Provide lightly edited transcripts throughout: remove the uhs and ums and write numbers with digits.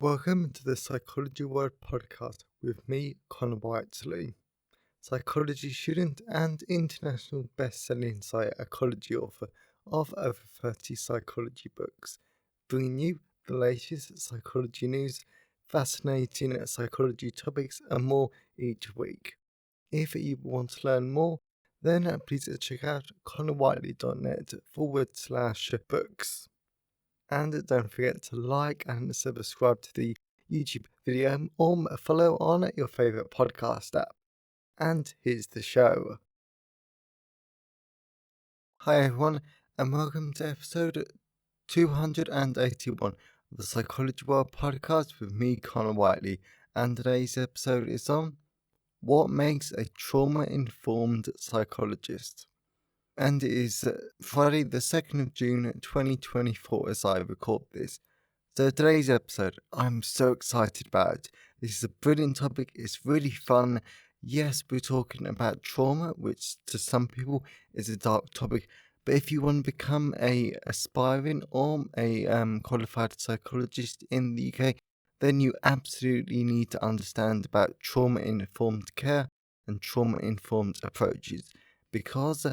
Welcome to the Psychology World podcast with me, Connor Whiteley, psychology student and international best-selling psychology author of over 30 psychology books, bringing you the latest psychology news, fascinating psychology topics and more each week. If you want to learn more, then please check out connorwhiteley.net/books. And don't forget to like and subscribe to the YouTube video or follow on your favourite podcast app. And here's the show. Hi everyone, and welcome to episode 281 of the Psychology World podcast with me, Connor Whiteley. And today's episode is on what makes a trauma-informed psychologist. And it is Friday the 2nd of June 2024 as I record this. So today's episode, I'm so excited about. This is a brilliant topic, it's really fun. Yes, we're talking about trauma, which to some people is a dark topic, but if you want to become a aspiring or a qualified psychologist in the UK, then you absolutely need to understand about trauma-informed care and trauma-informed approaches, because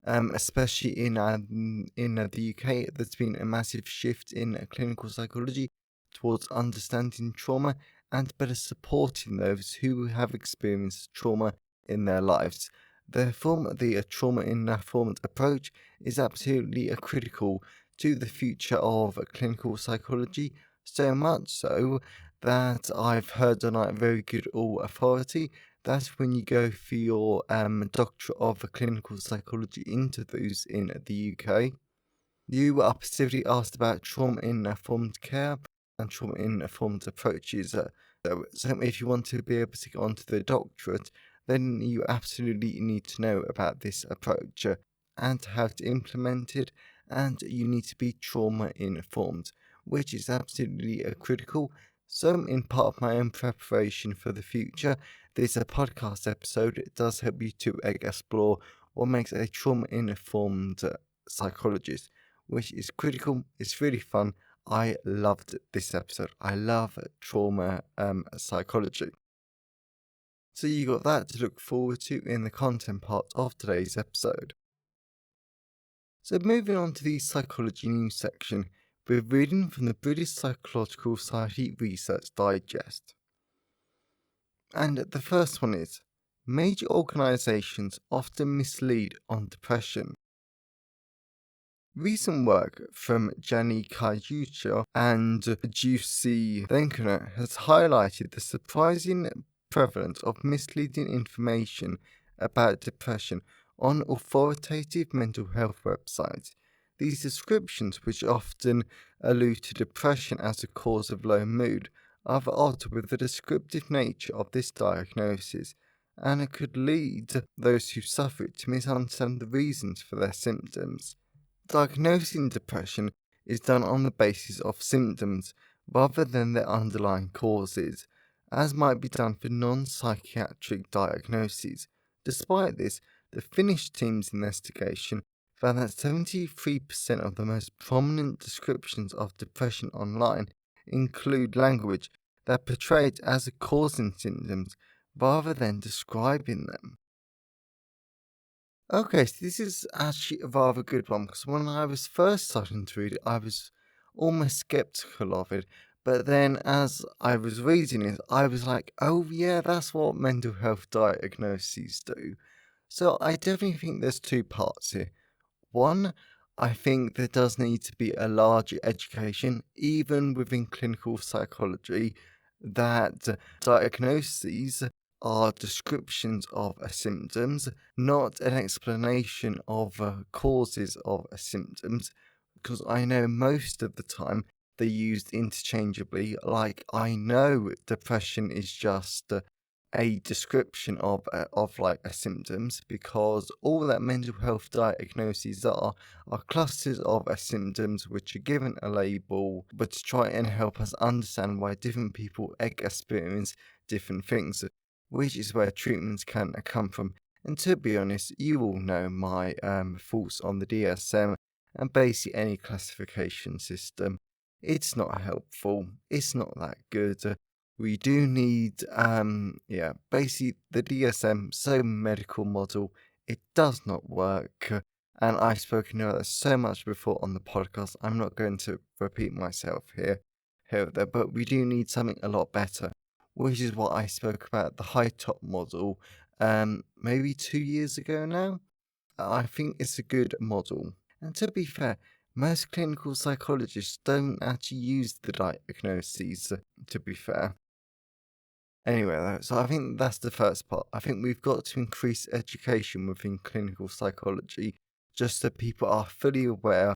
especially in the UK, there's been a massive shift in clinical psychology towards understanding trauma and better supporting those who have experienced trauma in their lives. Therefore, the trauma-informed approach is absolutely critical to the future of clinical psychology, so much so that I've heard on a very good authority that when you go for your doctorate of clinical psychology interviews in the UK, you are specifically asked about trauma-informed care and trauma-informed approaches. So if you want to be able to get onto the doctorate, then you absolutely need to know about this approach and how to implement it, and you need to be trauma-informed, which is absolutely critical. So in part of my own preparation for the future, this podcast episode does help you to explore what makes a trauma-informed psychologist, which is critical. It's really fun. I loved this episode. I love trauma psychology. So you got that to look forward to in the content part of today's episode. So moving on to the psychology news section, we're reading from the British Psychological Society Research Digest. And the first one is, major organisations often mislead on depression. Recent work from Gianni Caiuccio and Giussi Venkana has highlighted the surprising prevalence of misleading information about depression on authoritative mental health websites. These descriptions, which often allude to depression as a cause of low mood, are at odds with the descriptive nature of this diagnosis, and it could lead those who suffer it to misunderstand the reasons for their symptoms. Diagnosing depression is done on the basis of symptoms rather than their underlying causes, as might be done for non-psychiatric diagnoses. Despite this, the Finnish team's investigation found that 73% of the most prominent descriptions of depression online include language that portray it as causing symptoms rather than describing them. Okay, so this is actually a rather good one, because when I was first starting to read it, I was almost skeptical of it. But then as I was reading it, I was like, oh yeah, that's what mental health diagnoses do. So I definitely think there's two parts here. One, I think there does need to be a larger education, even within clinical psychology, that diagnoses are descriptions of symptoms, not an explanation of causes of symptoms, because I know most of the time they're used interchangeably. Like, I know depression is just a description of symptoms, because all that mental health diagnoses are clusters of symptoms which are given a label, but to try and help us understand why different people experience different things, which is where treatments can come from. And to be honest, you all know my thoughts on the DSM and basically any classification system. it's not helpful. It's not that good. We do need, basically the DSM, so medical model, it does not work. And I've spoken about that so much before on the podcast. I'm not going to repeat myself here or there, but we do need something a lot better, which is what I spoke about the high top model, maybe 2 years ago now. I think it's a good model. And to be fair, most clinical psychologists don't actually use the diagnoses, to be fair. Anyway, though, so I think that's the first part. I think we've got to increase education within clinical psychology just so people are fully aware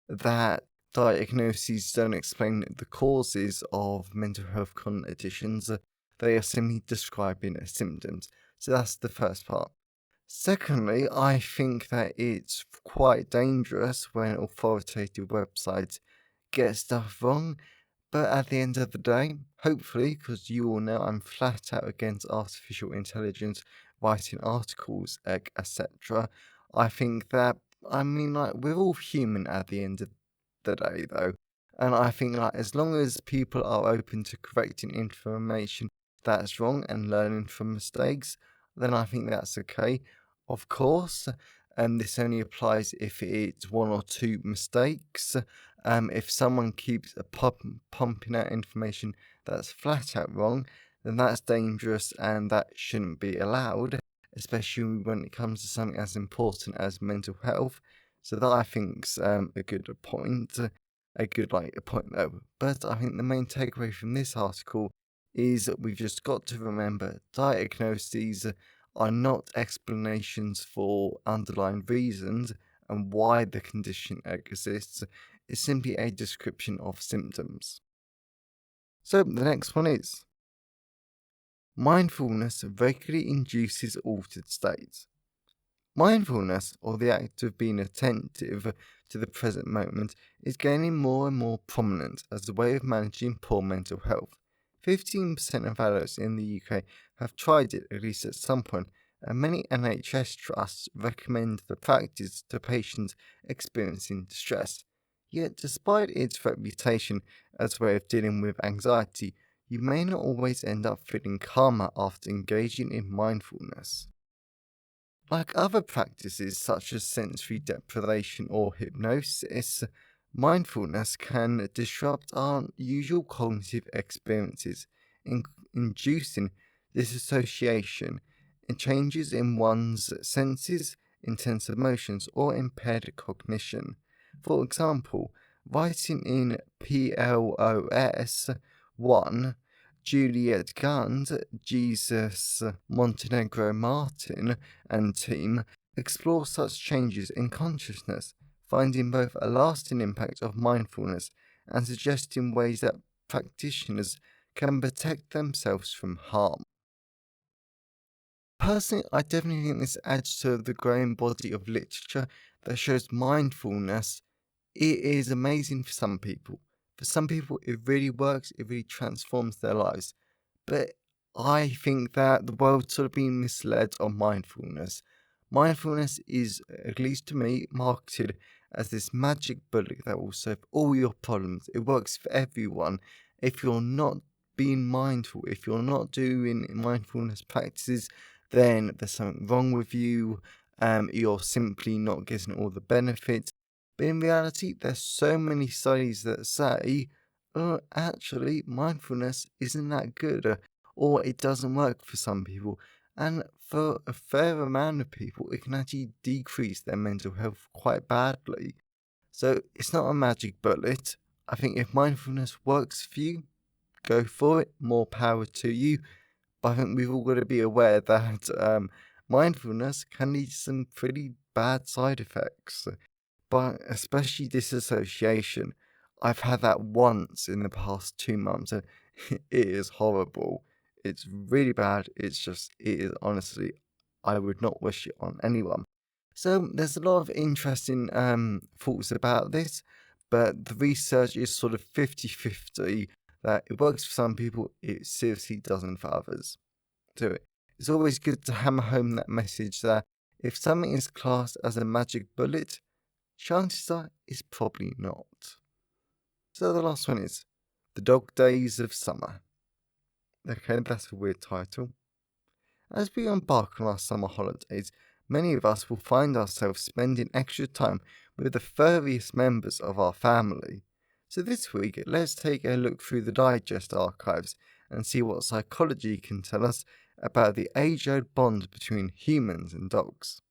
that diagnoses don't explain the causes of mental health conditions. They are simply describing symptoms. So that's the first part. Secondly, I think that it's quite dangerous when authoritative websites get stuff wrong, but at the end of the day, hopefully, because you all know I'm flat out against artificial intelligence writing articles, etc., I think that, we're all human at the end of the day, though. And I think, as long as people are open to correcting information that's wrong and learning from mistakes, then I think that's okay. Of course, this only applies if it's one or two mistakes. If someone keeps pumping out information that's flat out wrong, then that's dangerous and that shouldn't be allowed, especially when it comes to something as important as mental health. So that I think's a good point, point though. But I think the main takeaway from this article is that we've just got to remember diagnoses are not explanations for underlying reasons and why the condition exists. It's simply a description of symptoms. So the next one is mindfulness regularly induces altered states. Mindfulness, or the act of being attentive to the present moment, is gaining more and more prominent as a way of managing poor mental health. 15% of adults in the UK have tried it at least at some point, and many NHS trusts recommend the practice to patients experiencing distress. Yet, despite its reputation as a way of dealing with anxiety, you may not always end up feeling calmer after engaging in mindfulness. Like other practices such as sensory deprivation or hypnosis, mindfulness can disrupt our usual cognitive experiences, inducing disassociation and changes in one's senses, intense emotions, or impaired cognition. For example, writing in PLOS 1, Juliet Gand, Jesus Montenegro Martin, and team explore such changes in consciousness, finding both a lasting impact of mindfulness and suggesting ways that practitioners can protect themselves from harm. Personally, I definitely think this adds to the growing body of literature that shows mindfulness. It is amazing for some people. For some people, it really works, it really transforms their lives. But I think that the world's sort of been misled on mindfulness. Mindfulness is, at least to me, marketed as this magic bullet that will solve all your problems. It works for everyone. If you're not being mindful, if you're not doing mindfulness practices, then there's something wrong with you. You're simply not getting all the benefits. But in reality, there's so many studies that say, actually, mindfulness isn't that good, or it doesn't work for some people. And for a fair amount of people, it can actually decrease their mental health quite badly. So it's not a magic bullet. I think if mindfulness works for you, go for it. More power to you. But I think we've all got to be aware that mindfulness can lead to some pretty bad side effects. But especially disassociation. I've had that once in the past 2 months and it is horrible. It's really bad. It is honestly, I would not wish it on anyone. So there's a lot of interesting thoughts about this, but the research is sort of 50-50 that it works for some people, it seriously doesn't for others. So it's always good to hammer home that message that if something is classed as a magic bullet, chances are it's probably not. So the last one is The Dog Days of Summer. Okay, that's a weird title. As we embark on our summer holidays, many of us will find ourselves spending extra time with the furriest members of our family. So this week, let's take a look through the Digest archives and see what psychology can tell us about the age-old bond between humans and dogs.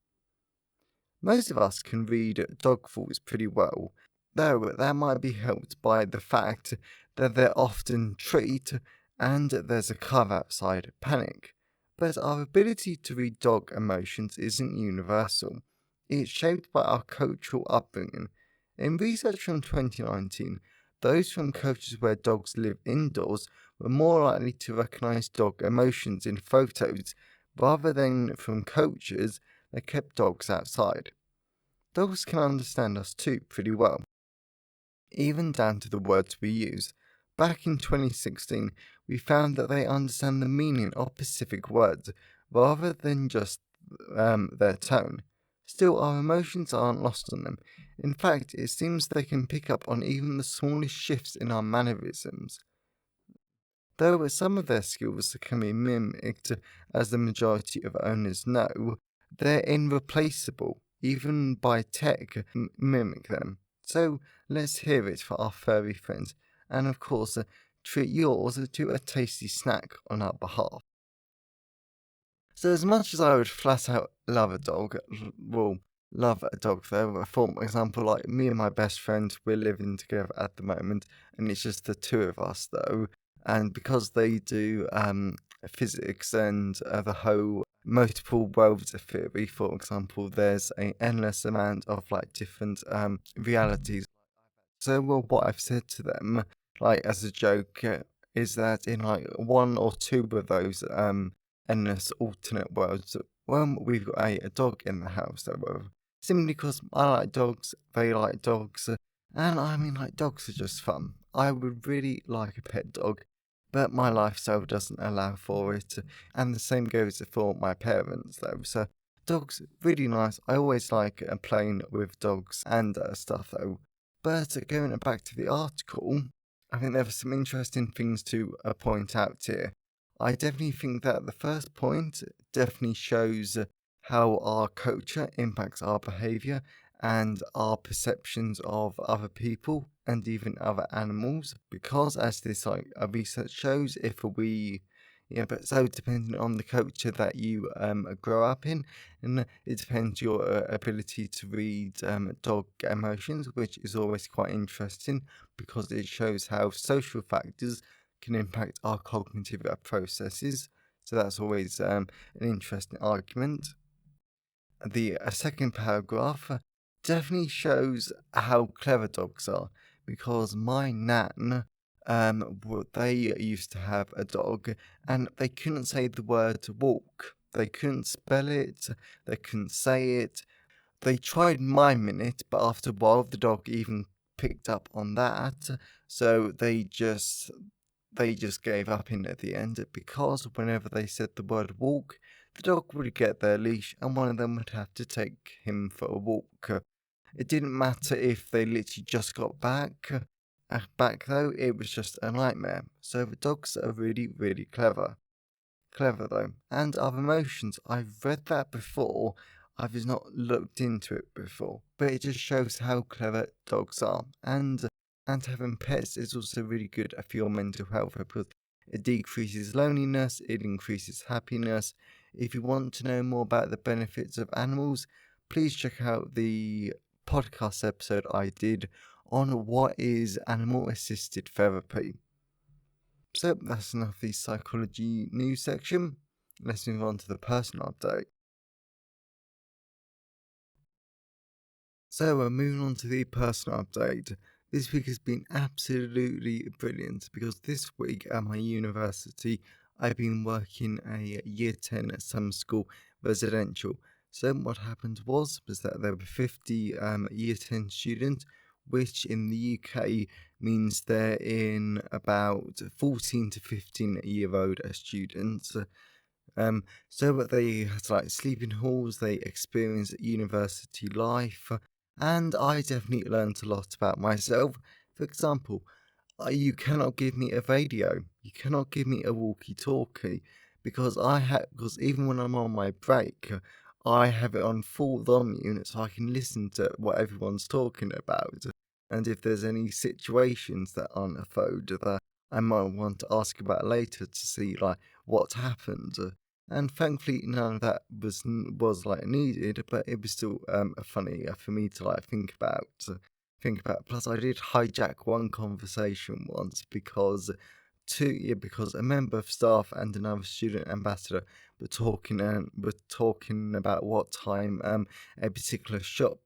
Most of us can read dog thoughts pretty well, though that might be helped by the fact that they're often treat and there's a car outside panic. But our ability to read dog emotions isn't universal. It's shaped by our cultural upbringing. In research from 2019, those from cultures where dogs live indoors were more likely to recognize dog emotions in photos rather than from cultures that kept dogs outside. Dogs can understand us too pretty well, even down to the words we use. Back in 2016, we found that they understand the meaning of specific words rather than just their tone. Still, our emotions aren't lost on them. In fact, it seems they can pick up on even the smallest shifts in our mannerisms. Though some of their skills can be mimicked, as the majority of owners know, they're irreplaceable, even by tech mimic them. So let's hear it for our furry friends, and of course, treat yours to a tasty snack on our behalf. So as much as I would flat out love a dog, love a dog though, for example, like me and my best friend, we're living together at the moment, and it's just the two of us though, and because they do physics and the whole multiple worlds of theory, for example, there's an endless amount of like different realities. So, well, what I've said to them, like as a joke, is that in like one or two of those endless alternate worlds, well, we've got a dog in the house, simply because I like dogs, they like dogs, and I mean, like, dogs are just fun. I would really like a pet dog, but my lifestyle doesn't allow for it, and the same goes for my parents, though. So, dogs, really nice. I always like playing with dogs and stuff, though. But going back to the article, I think there are some interesting things to point out here. I definitely think that the first point definitely shows how our culture impacts our behavior and our perceptions of other people and even other animals. Because, as this research shows, if we but so depending on the culture that you grow up in, and it depends your ability to read dog emotions, which is always quite interesting because it shows how social factors can impact our cognitive processes. So that's always an interesting argument. The second paragraph definitely shows how clever dogs are because my nan, they used to have a dog and they couldn't say the word walk. They couldn't spell it, they couldn't say it. They tried miming it, but after a while the dog even picked up on that. So they just gave up in at the end because whenever they said the word walk, the dog would get their leash and one of them would have to take him for a walk. It didn't matter if they literally just got back. Back though, it was just a nightmare. So the dogs are really, really clever. Clever though. And our emotions, I've read that before. I've just not looked into it before. But it just shows how clever dogs are. And having pets is also really good for your mental health because it decreases loneliness, it increases happiness. If you want to know more about the benefits of animals, please check out the podcast episode I did on what is animal assisted therapy. So that's enough of the psychology news section. Let's move on to the personal update. So we're moving on to the personal update. This week has been absolutely brilliant because this week at my university I've been working a year 10 summer school residential. So what happened was that there were 50 year 10 students, which in the UK means they're in about 14 to 15-year-old students. So they had like sleeping halls, they experienced university life, and I definitely learned a lot about myself. For example, You cannot give me a radio. You cannot give me a walkie-talkie because even when I'm on my break, I have it on full volume so I can listen to what everyone's talking about. And if there's any situations that unfold that I might want to ask about later to see like what's happened. And thankfully, none of that was like needed, but it was still funny for me to like think about. Plus, I did hijack one conversation once because a member of staff and another student ambassador were talking about what time a particular shop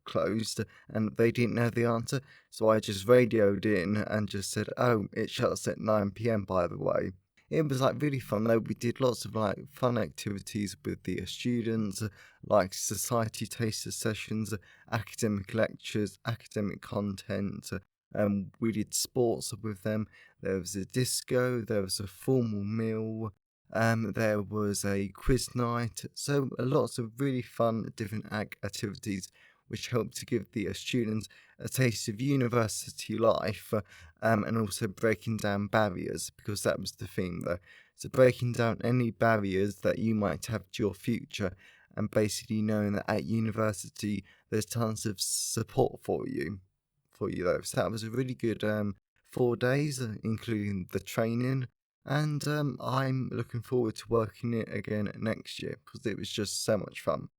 closed, and they didn't know the answer. So I just radioed in and just said, "Oh, it shuts at 9 p.m. by the way." It was like really fun though. We did lots of like fun activities with the students, like society taster sessions, academic lectures, academic content. We did sports with them. There was a disco, there was a formal meal, there was a quiz night. So lots of really fun different activities which helped to give the students a taste of university life and also breaking down barriers because that was the theme though. So breaking down any barriers that you might have to your future and basically knowing that at university there's tons of support for you though. So that was a really good 4 days, including the training. And I'm looking forward to working it again next year because it was just so much fun.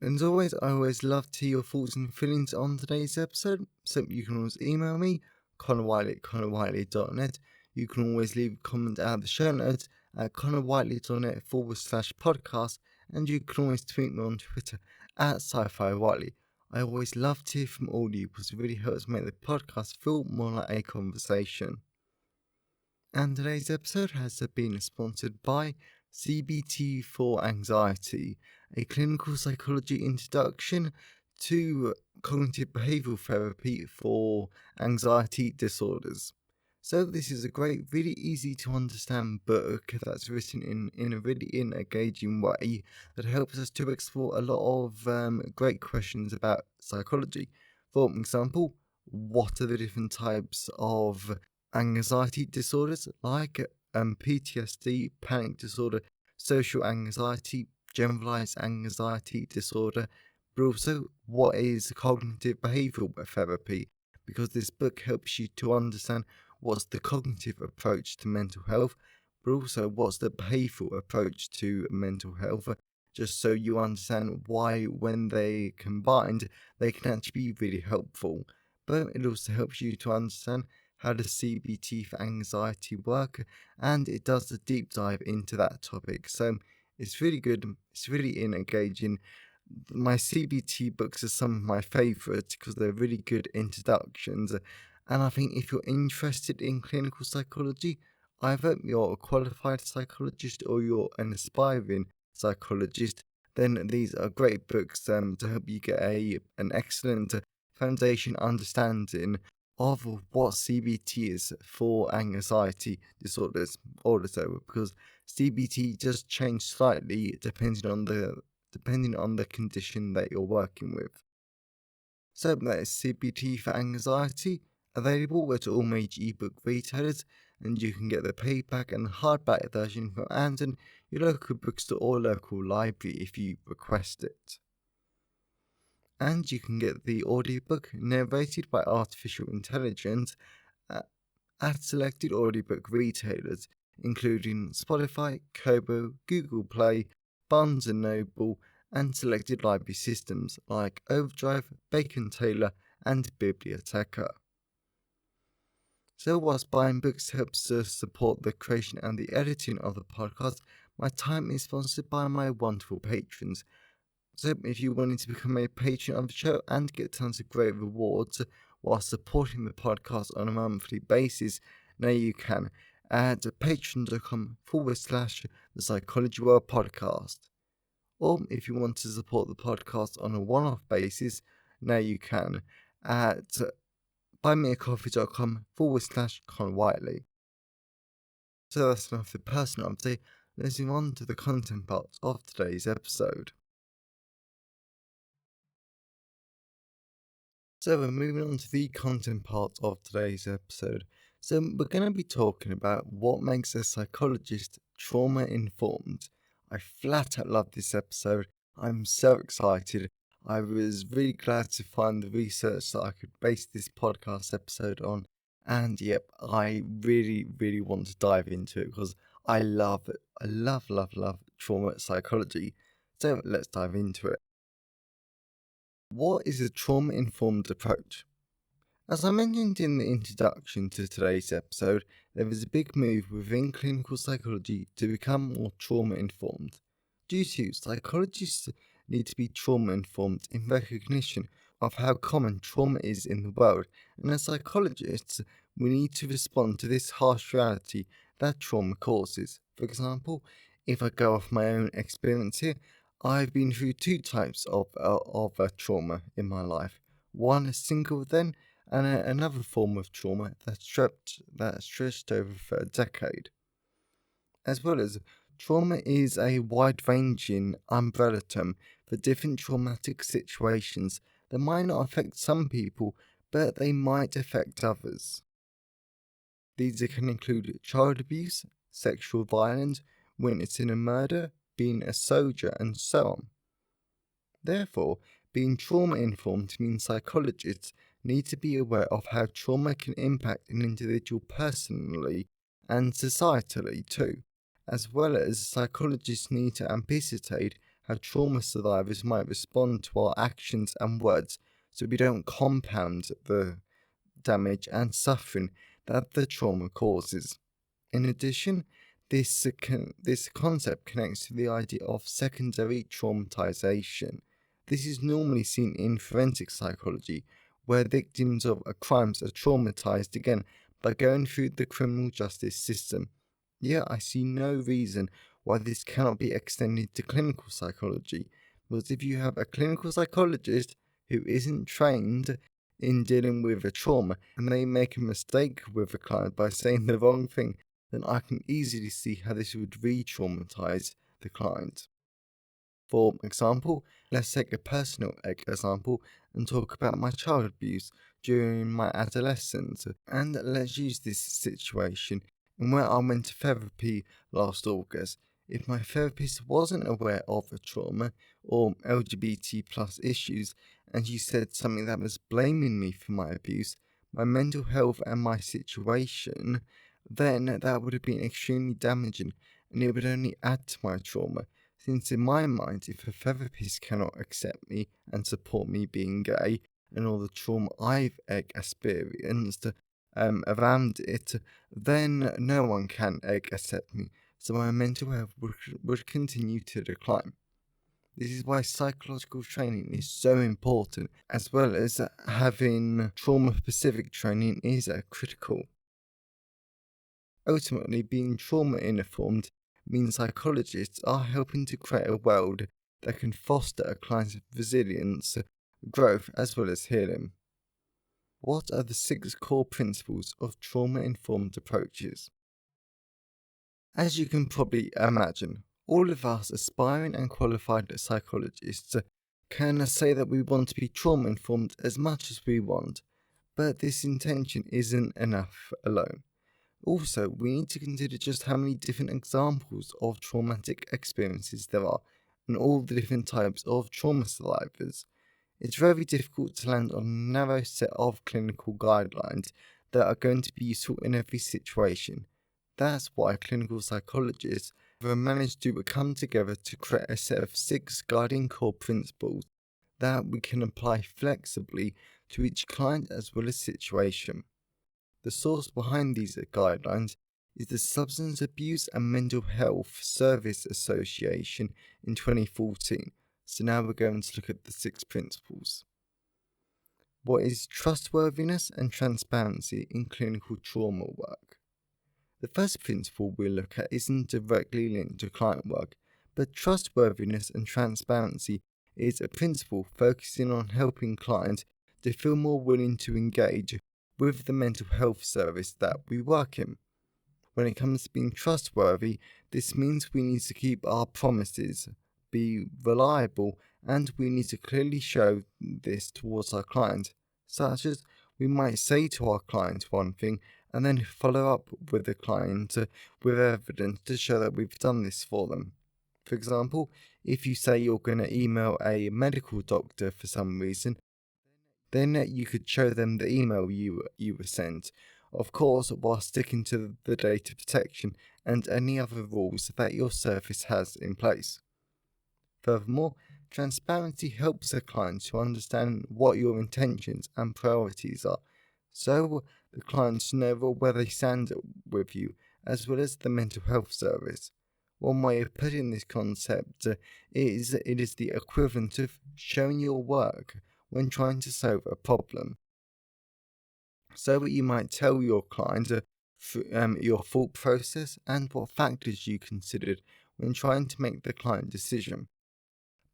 And as always, I always love to hear your thoughts and feelings on today's episode. So you can always email me, connorwhiteley@connorwhiteley.net. You can always leave a comment out of the show notes at connorwhiteley.net/podcast. And you can always tweet me on Twitter at sci-fi Whiteley. I always love to hear from all of you because it really helps make the podcast feel more like a conversation. And today's episode has been sponsored by CBT for Anxiety, a clinical psychology introduction to cognitive behavioral therapy for anxiety disorders. So this is a great, really easy to understand book that's written in a really engaging way that helps us to explore a lot of great questions about psychology. For example, what are the different types of anxiety disorders like PTSD, panic disorder, social anxiety, generalized anxiety disorder, but also what is cognitive behavioral therapy, because this book helps you to understand what's the cognitive approach to mental health, but also what's the behavioral approach to mental health, just so you understand why, when they combined, they can actually be really helpful. But it also helps you to understand how does CBT for anxiety work, and it does a deep dive into that topic. So it's really good, it's really engaging. My CBT books are some of my favourites because they're really good introductions. And I think if you're interested in clinical psychology, either you're a qualified psychologist or you're an aspiring psychologist, then these are great books to help you get an excellent foundation understanding of what CBT is for anxiety disorders also, because CBT just change slightly depending on the condition that you're working with. So that is CBT for anxiety, available at all major ebook retailers, and you can get the paperback and hardback version from Amazon, your local bookstore or local library if you request it. And you can get the audiobook narrated by artificial intelligence at selected audiobook retailers, including Spotify, Kobo, Google Play, Barnes & Noble, and selected library systems like Overdrive, Bacon Taylor, and Biblioteca. So whilst buying books helps to support the creation and the editing of the podcast, my time is sponsored by my wonderful patrons. So if you wanted to become a patron of the show and get tons of great rewards while supporting the podcast on a monthly basis, now you can at patreon.com/the Psychology World Podcast. Or if you want to support the podcast on a one-off basis, now you can at buymeacoffee.com/Con Whiteley. So that's enough for the personal update. Let's move on to the content parts of today's episode. So we're moving on to the content part of today's episode. So we're going to be talking about what makes a psychologist trauma informed. I flat out love this episode. I'm so excited. I was really glad to find the research that I could base this podcast episode on. And yep, I really want to dive into it because I love it. I love trauma psychology. So let's dive into it. What is a trauma-informed approach? As I mentioned in the introduction to today's episode, there is a big move within clinical psychology to become more trauma-informed. Due to psychologists need to be trauma-informed in recognition of how common trauma is in the world, and as psychologists, we need to respond to this harsh reality that trauma causes. For example, if I go off my own experience here, I've been through two types of trauma in my life. One is single event, and another form of trauma that stretched over for a decade. As well as trauma is a wide-ranging umbrella term for different traumatic situations that might not affect some people, but they might affect others. These can include child abuse, sexual violence, witnessing a murder, being a soldier, and so on. Therefore, being trauma-informed means psychologists need to be aware of how trauma can impact an individual personally and societally too, as well as psychologists need to anticipate how trauma survivors might respond to our actions and words so we don't compound the damage and suffering that the trauma causes. In addition, this concept connects to the idea of secondary traumatization. This is normally seen in forensic psychology, where victims of crimes are traumatized again by going through the criminal justice system. Yet I see no reason why this cannot be extended to clinical psychology, because if you have a clinical psychologist who isn't trained in dealing with a trauma and they make a mistake with a client by saying the wrong thing, then I can easily see how this would re-traumatize the client. For example, let's take a personal example and talk about my child abuse during my adolescence. And let's use this situation in where I went to therapy last August. If my therapist wasn't aware of a trauma or LGBT plus issues and she said something that was blaming me for my abuse, my mental health and my situation, then that would have been extremely damaging and it would only add to my trauma. Since in my mind, if a therapist cannot accept me and support me being gay and all the trauma I've experienced around it, then no one can accept me. So my mental health would continue to decline. This is why psychological training is so important, as well as having trauma-specific training is critical. Ultimately, being trauma-informed means psychologists are helping to create a world that can foster a client's resilience, growth, as well as healing. What are the 6 core principles of trauma-informed approaches? As you can probably imagine, all of us aspiring and qualified psychologists can say that we want to be trauma-informed as much as we want, but this intention isn't enough alone. Also, we need to consider just how many different examples of traumatic experiences there are, and all the different types of trauma survivors. It's very difficult to land on a narrow set of clinical guidelines that are going to be useful in every situation. That's why clinical psychologists have managed to come together to create a set of 6 guiding core principles that we can apply flexibly to each client as well as situation. The source behind these guidelines is the Substance Abuse and Mental Health Service Association in 2014. So now we're going to look at the 6 principles. What is trustworthiness and transparency in clinical trauma work? The first principle we'll look at isn't directly linked to client work, but trustworthiness and transparency is a principle focusing on helping clients to feel more willing to engage with the mental health service that we work in. When it comes to being trustworthy, this means we need to keep our promises, be reliable, and we need to clearly show this towards our client. such as we might say to our client one thing and then follow up with the client with evidence to show that we've done this for them. For example, if you say you're going to email a medical doctor for some reason, then you could show them the email you were sent, of course, while sticking to the data protection and any other rules that your service has in place. Furthermore, transparency helps a client to understand what your intentions and priorities are, so the clients know where they stand with you, as well as the mental health service. One way of putting this concept is it is the equivalent of showing your work when trying to solve a problem. So you might tell your client your thought process and what factors you considered when trying to make the client decision.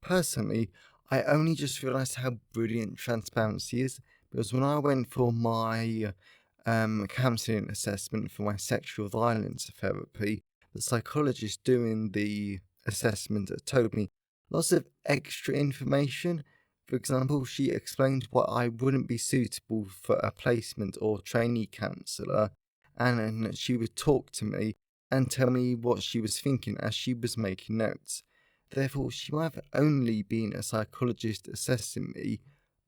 Personally, I only just realised how brilliant transparency is because when I went for my counselling assessment for my sexual violence therapy, the psychologist doing the assessment told me lots of extra information. For example, she explained why I wouldn't be suitable for a placement or trainee counsellor, and then she would talk to me and tell me what she was thinking as she was making notes. Therefore, she might have only been a psychologist assessing me,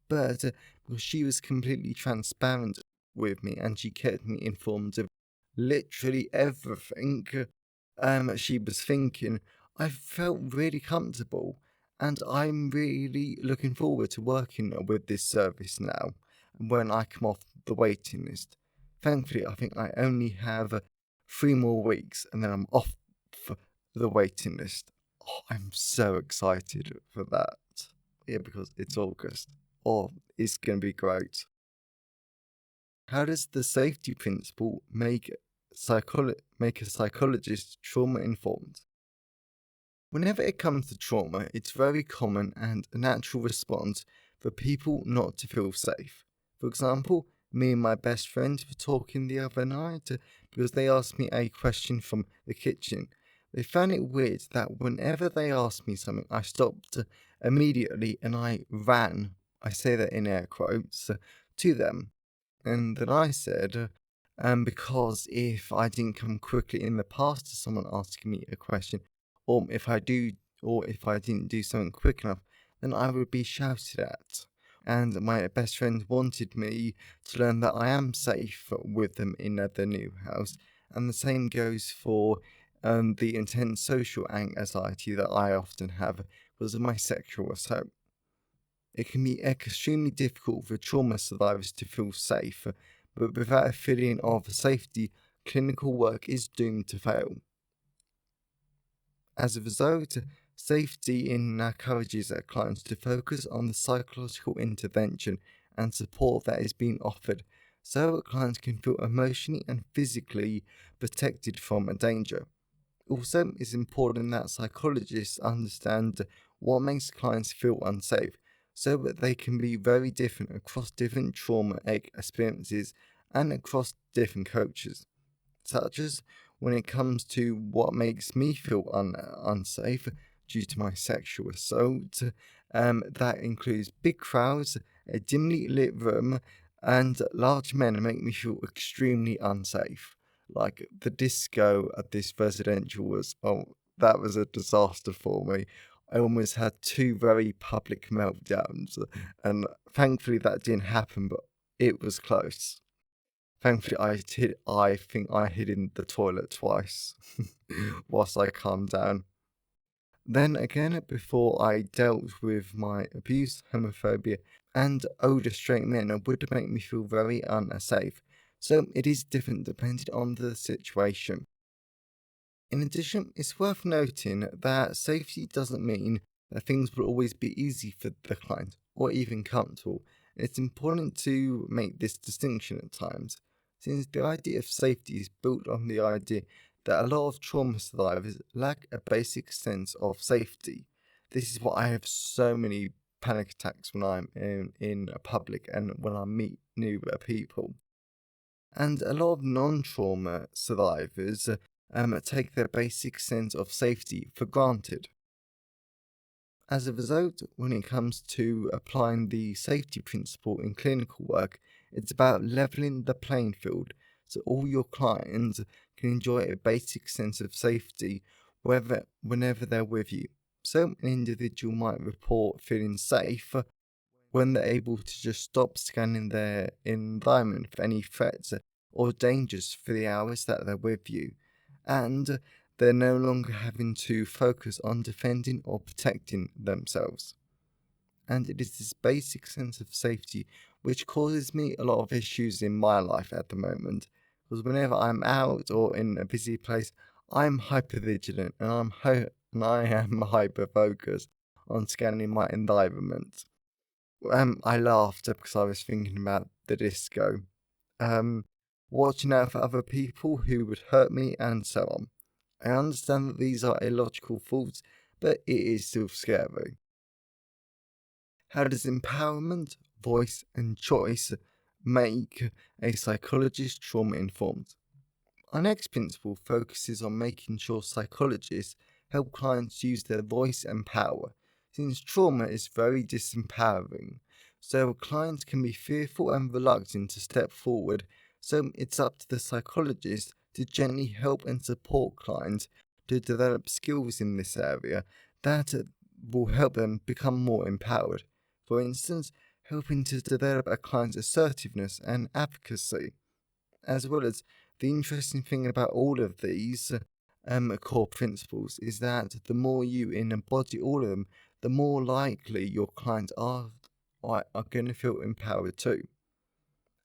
but because she was completely transparent with me and she kept me informed of literally everything she was thinking, I felt really comfortable, and I'm really looking forward to working with this service now when I come off the waiting list. Thankfully, I think I only have 3 more weeks and then I'm off the waiting list. Oh, I'm so excited for that. Yeah, because it's August. Oh, it's going to be great. How does the safety principle make a psychologist trauma informed? Whenever it comes to trauma, it's very common and a natural response for people not to feel safe. For example, me and my best friend were talking the other night because they asked me a question from the kitchen. They found it weird that whenever they asked me something, I stopped immediately and I ran, I say that in air quotes, to them. And then I said, because if I didn't come quickly in the past to someone asking me a question, or if I didn't do something quick enough, then I would be shouted at. And my best friend wanted me to learn that I am safe with them in the new house. And the same goes for the intense social anxiety that I often have because of my sexual assault. It can be extremely difficult for trauma survivors to feel safe, but without a feeling of safety, clinical work is doomed to fail. As a result, safety encourages our clients to focus on the psychological intervention and support that is being offered, so that clients can feel emotionally and physically protected from a danger. Also, it's important that psychologists understand what makes clients feel unsafe, so that they can be very different across different trauma experiences and across different cultures, such as when it comes to what makes me feel unsafe due to my sexual assault. That includes big crowds, a dimly lit room, and large men make me feel extremely unsafe. Like the disco at this residential that was a disaster for me. I almost had 2 very public meltdowns, and thankfully that didn't happen, but it was close. Thankfully, I think I hid in the toilet twice whilst I calmed down. Then again, before I dealt with my abuse, homophobia, and older straight men would make me feel very unsafe. So it is different depending on the situation. In addition, it's worth noting that safety doesn't mean that things will always be easy for the client or even comfortable. It's important to make this distinction at times, since the idea of safety is built on the idea that a lot of trauma survivors lack a basic sense of safety. This is why I have so many panic attacks when I'm in a public and when I meet new people. And a lot of non-trauma survivors take their basic sense of safety for granted. As a result, when it comes to applying the safety principle in clinical work, it's about leveling the playing field so all your clients can enjoy a basic sense of safety whenever they're with you. So an individual might report feeling safe when they're able to just stop scanning their environment for any threats or dangers for the hours that they're with you. And they're no longer having to focus on defending or protecting themselves. And it is this basic sense of safety which causes me a lot of issues in my life at the moment. Because whenever I'm out or in a busy place, I'm hyper vigilant and I am hyper focused on scanning my environment. I laughed because I was thinking about the disco. Watching out for other people who would hurt me and so on. I understand that these are illogical thoughts, but it is still scary. How does empowerment, voice, and choice make a psychologist trauma informed? Our next principle focuses on making sure psychologists help clients use their voice and power, since trauma is very disempowering. So clients can be fearful and reluctant to step forward, so it's up to the psychologist to gently help and support clients to develop skills in this area that will help them become more empowered. For instance, helping to develop a client's assertiveness and advocacy, as well as the interesting thing about all of these core principles is that the more you embody all of them, the more likely your clients are going to feel empowered too.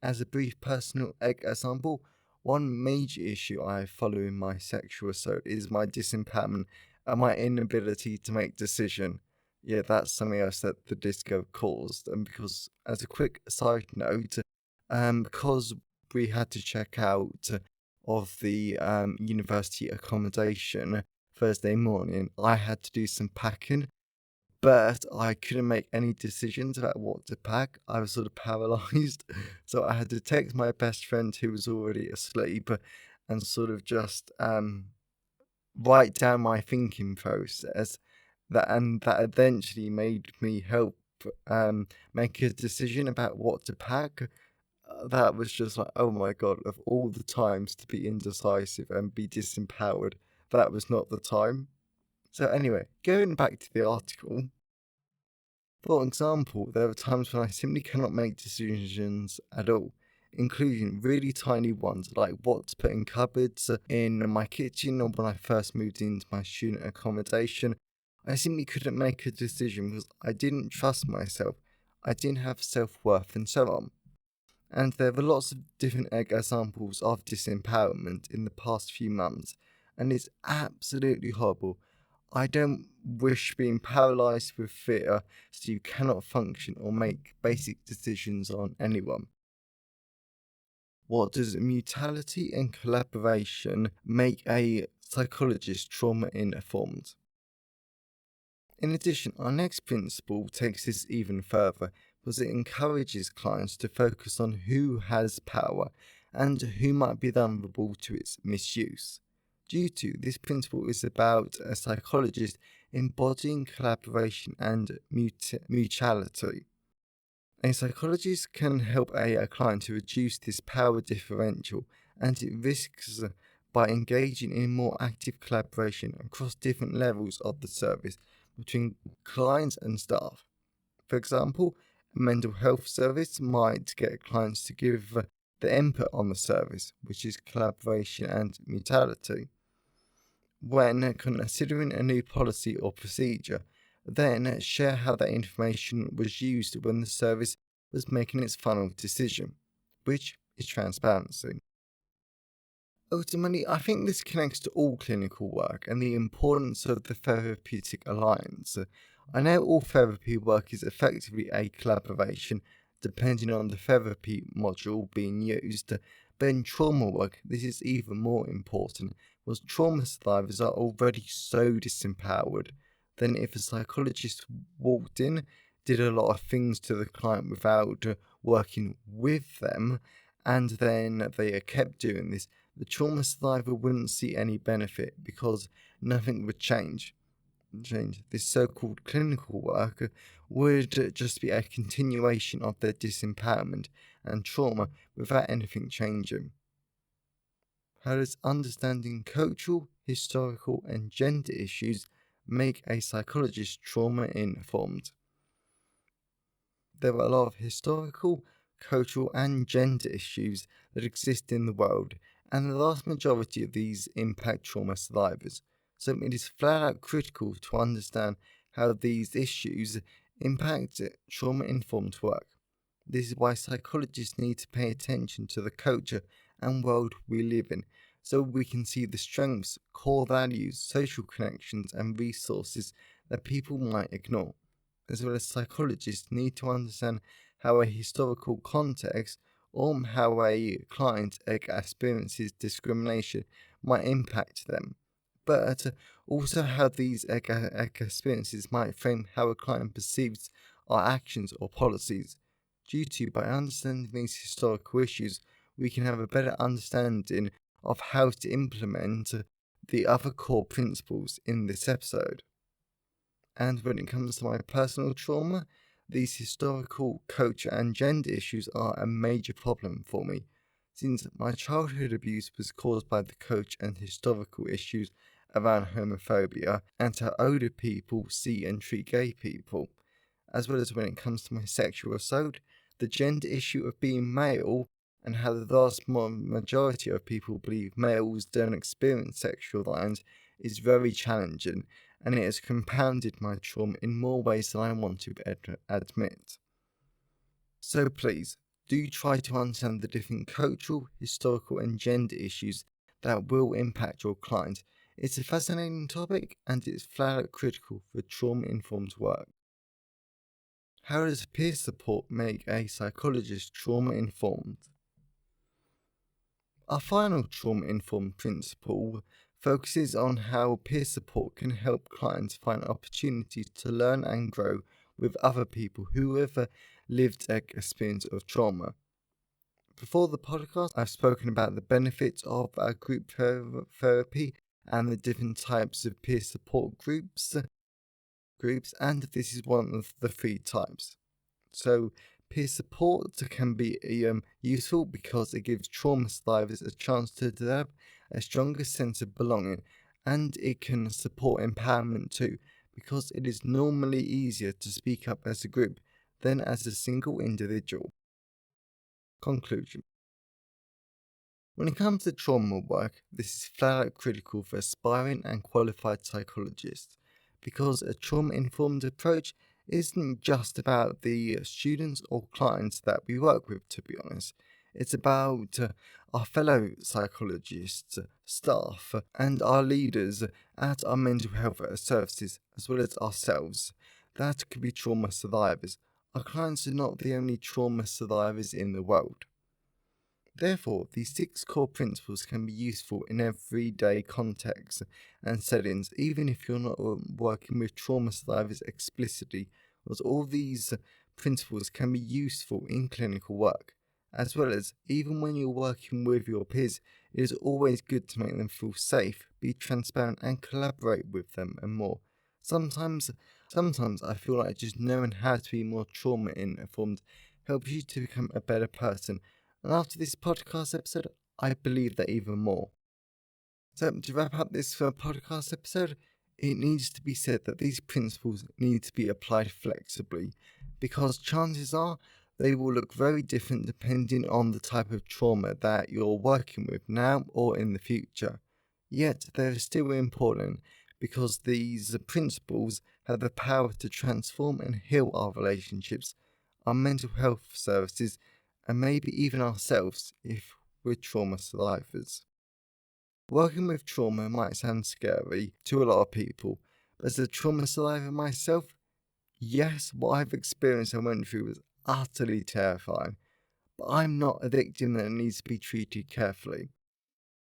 As a brief personal example, one major issue I follow in my sexual assault is my disempowerment and my inability to make decision. Yeah, that's something else that the disco caused. And because, as a quick side note, because we had to check out of the university accommodation Thursday morning, I had to do some packing, but I couldn't make any decisions about what to pack. I was sort of paralyzed, so I had to text my best friend who was already asleep and sort of just write down my thinking process. That eventually made me help make a decision about what to pack. That was just like, oh my god, of all the times to be indecisive and be disempowered, that was not the time. So anyway, going back to the article, for example, there are times when I simply cannot make decisions at all, including really tiny ones like what to put in cupboards in my kitchen, or when I first moved into my student accommodation. I simply couldn't make a decision because I didn't trust myself, I didn't have self-worth, and so on. And there were lots of different examples of disempowerment in the past few months, and it's absolutely horrible. I don't wish being paralyzed with fear so you cannot function or make basic decisions on anyone. What does mutuality and collaboration make a psychologist trauma informed? In addition, our next principle takes this even further because it encourages clients to focus on who has power and who might be vulnerable to its misuse. Due to this principle is about a psychologist embodying collaboration and mutuality. A psychologist can help a client to reduce this power differential, and it risks by engaging in more active collaboration across different levels of the service between clients and staff. For example, a mental health service might get clients to give the input on the service, which is collaboration and mutuality. When considering a new policy or procedure, then share how that information was used when the service was making its final decision, which is transparency. Ultimately, I think this connects to all clinical work and the importance of the therapeutic alliance. I know all therapy work is effectively a collaboration, depending on the therapy module being used, but in trauma work, this is even more important, because trauma survivors are already so disempowered. Then, if a psychologist walked in, did a lot of things to the client without working with them, and then they kept doing this, the trauma survivor wouldn't see any benefit because nothing would change. change, this so-called clinical work would just be a continuation of their disempowerment and trauma without anything changing. How does understanding cultural, historical, and gender issues make a psychologist trauma-informed? There are a lot of historical, cultural, and gender issues that exist in the world, and the vast majority of these impact trauma survivors. So it is flat out critical to understand how these issues impact trauma-informed work. This is why psychologists need to pay attention to the culture and world we live in, so we can see the strengths, core values, social connections, and resources that people might ignore. As well as psychologists need to understand how a historical context or how a client experiences discrimination might impact them, but also how these experiences might frame how a client perceives our actions or policies. By understanding these historical issues, we can have a better understanding of how to implement the other core principles in this episode. And when it comes to my personal trauma, these historical, culture, and gender issues are a major problem for me, since my childhood abuse was caused by the culture and historical issues around homophobia and how older people see and treat gay people, as well as when it comes to my sexual assault, the gender issue of being male, and how the vast majority of people believe males don't experience sexual violence is very challenging, and it has compounded my trauma in more ways than I want to admit. So please, do try to understand the different cultural, historical, and gender issues that will impact your client. It's a fascinating topic, and it's flat out critical for trauma-informed work. How does peer support make a psychologist trauma-informed? Our final trauma-informed principle focuses on how peer support can help clients find opportunities to learn and grow with other people who have lived an experience of trauma. Before the podcast, I've spoken about the benefits of group therapy and the different types of peer support groups, and this is one of the 3 types. So, peer support can be useful because it gives trauma survivors a chance to develop a stronger sense of belonging, and it can support empowerment too, because it is normally easier to speak up as a group than as a single individual. Conclusion. When it comes to trauma work, this is flat out critical for aspiring and qualified psychologists, because a trauma-informed approach isn't just about the students or clients that we work with, to be honest. It's about our fellow psychologists, staff, and our leaders at our mental health services, as well as ourselves. That could be trauma survivors. Our clients are not the only trauma survivors in the world. Therefore, these 6 core principles can be useful in everyday contexts and settings, even if you're not working with trauma survivors explicitly, as all these principles can be useful in clinical work. As well as, even when you're working with your peers, it is always good to make them feel safe, be transparent, and collaborate with them and more. Sometimes I feel like just knowing how to be more trauma-informed helps you to become a better person. And after this podcast episode, I believe that even more. So to wrap up this podcast episode, it needs to be said that these principles need to be applied flexibly, because chances are they will look very different depending on the type of trauma that you're working with now or in the future. Yet they're still important, because these principles have the power to transform and heal our relationships, our mental health services, and maybe even ourselves if we're trauma survivors. Working with trauma might sound scary to a lot of people, but as a trauma survivor myself, yes, what I've experienced and went through was utterly terrifying, but I'm not a victim that needs to be treated carefully,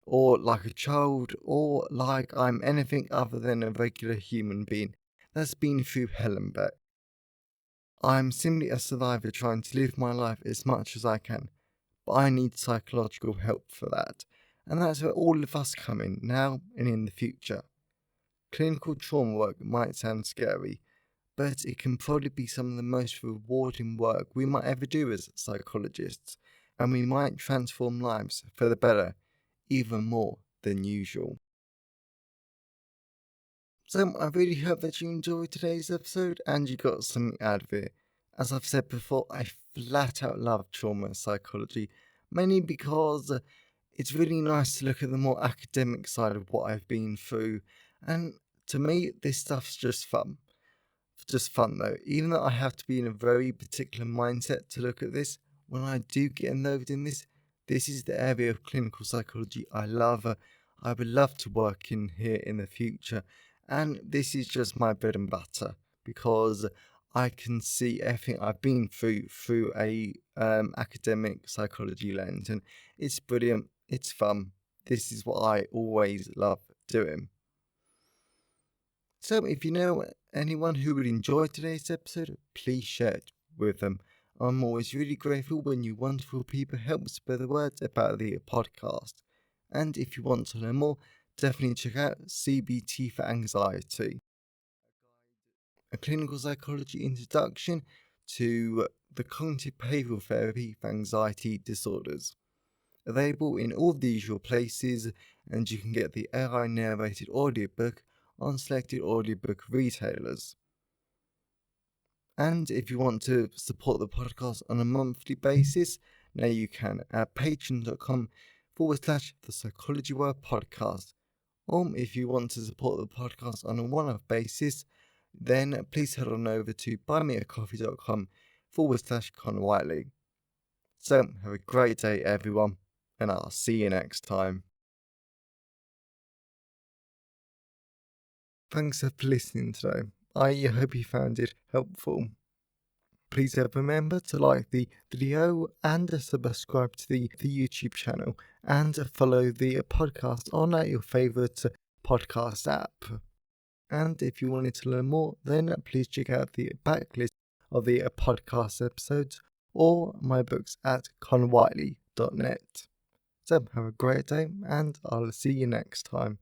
or like a child, or like I'm anything other than a regular human being that's been through hell and back. I'm simply a survivor trying to live my life as much as I can, but I need psychological help for that, and that's where all of us come in now and in the future. Clinical trauma work might sound scary, but it can probably be some of the most rewarding work we might ever do as psychologists, and we might transform lives for the better, even more than usual. So I really hope that you enjoyed today's episode and you got something out of it. As I've said before, I flat out love trauma psychology, mainly because it's really nice to look at the more academic side of what I've been through, and to me, this stuff's just fun. Just fun though, even though I have to be in a very particular mindset to look at this, when I do get involved in this, this is the area of clinical psychology I love. I would love to work in here in the future, and this is just my bread and butter because I can see everything I've been through a academic psychology lens, and it's brilliant. It's fun. This is what I always love doing. So, if you know anyone who would enjoy today's episode, please share it with them. I'm always really grateful when you wonderful people help spread the word about the podcast. And if you want to learn more, definitely check out CBT for Anxiety, a clinical psychology introduction to the cognitive behavioral therapy for anxiety disorders. Available in all the usual places, and you can get the AI narrated audiobook on selected audiobook retailers. And if you want to support the podcast on a monthly basis, now you can at patreon.com/the Psychology World Podcast. Or if you want to support the podcast on a one-off basis, then please head on over to buymeacoffee.com/Connor Whiteley. So have a great day, everyone, and I'll see you next time. Thanks for listening today. I hope you found it helpful. Please remember to like the video and subscribe to the YouTube channel and follow the podcast on your favourite podcast app. And if you wanted to learn more, then please check out the backlist of the podcast episodes or my books at connorwhiteley.net. So have a great day and I'll see you next time.